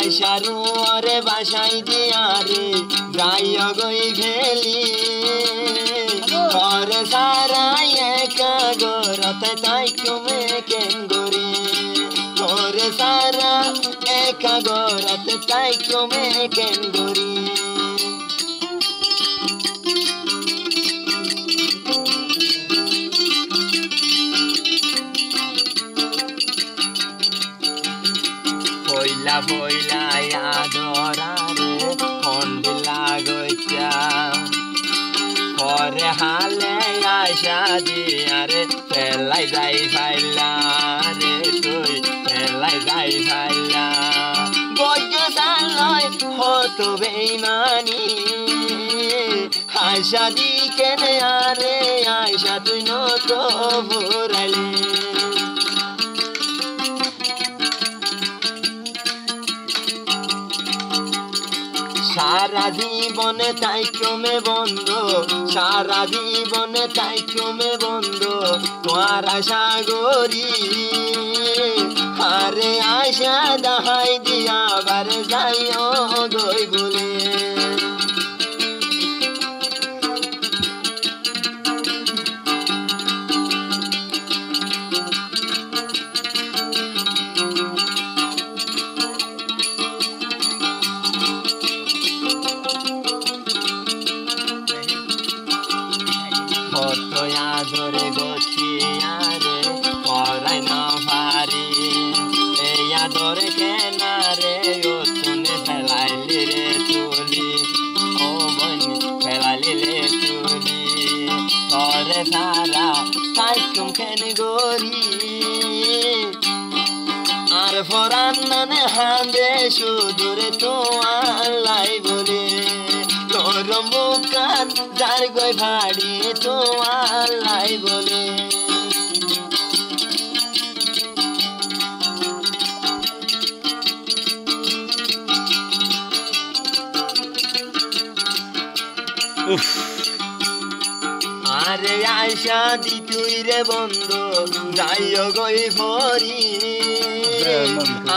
আশারু ওরে বাসাই দিয়া রে যাইও গই ভেলি ঘর সারাই একা গরতে তাই তুমি কেন গরি ঘর সারা একা গরতে তাই তুমি কেন গরি বইলা বইলা আদরারে ফন্দিলা গইতা পরে হালে আশা দিয়ারে পেলাই যাই ফাইলা রে তুই পেলাই যাই ফাইলা গজ্জ সালয় হতো বেইমানি আশা দি কেনে আরে আশা তুই নত ভরাইলি সারা জীবনে তাই ক্রমে বন্ধ সারা জীবনে তাই ক্রমে বন্ধ তোমার আশা গরি আরে আশা দাহাই দিয়া বার যাইও গই বলে কত আদরে গছিয়ারে পরাই না ভারি এই আদরে কেনারে ও তুমি ফেলাইলি রে তুলি ও বনি ফেলাইলি রে তুলি তরে সারা তাই তুমি গরি আর ফরান নানে হাঁদে সুদূরে তো আল্লাই বলে তোর মুখান যার গই ভাড়ি তো আল্লাই বলে আরে আশা দি তুই রে বন্ধু যাইও গই ভরি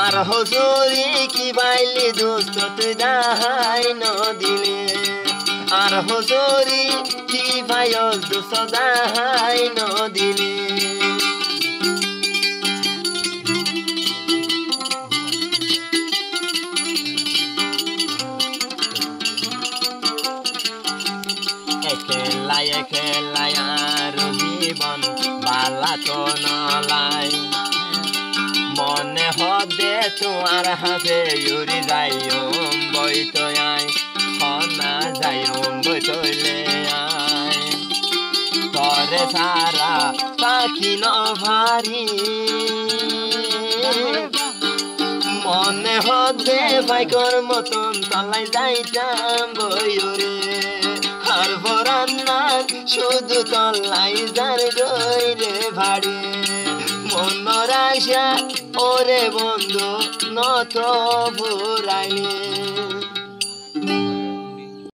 আর হসুরি কি বাইলি দোস্ত তুই দাহাই ন দিলে আর হসুরি কি ভাই দোস্ত দাহাই ন দিলে একেলাই একেলাই আর জীবন বালা তো নলাই মনে হদে তোমার হাতে উড়ি যাইও বইতো আয় না যাইও বইতলে আয় তরে সারা পাখি ন ভারি মনে হদে ভাইকর মতন তলাই যাইতাম বইরে আর ভরান না শুধু তলাই যার গইরে ভাড়ি মনের আশা ওরে বন্ধু নত ভরাইলে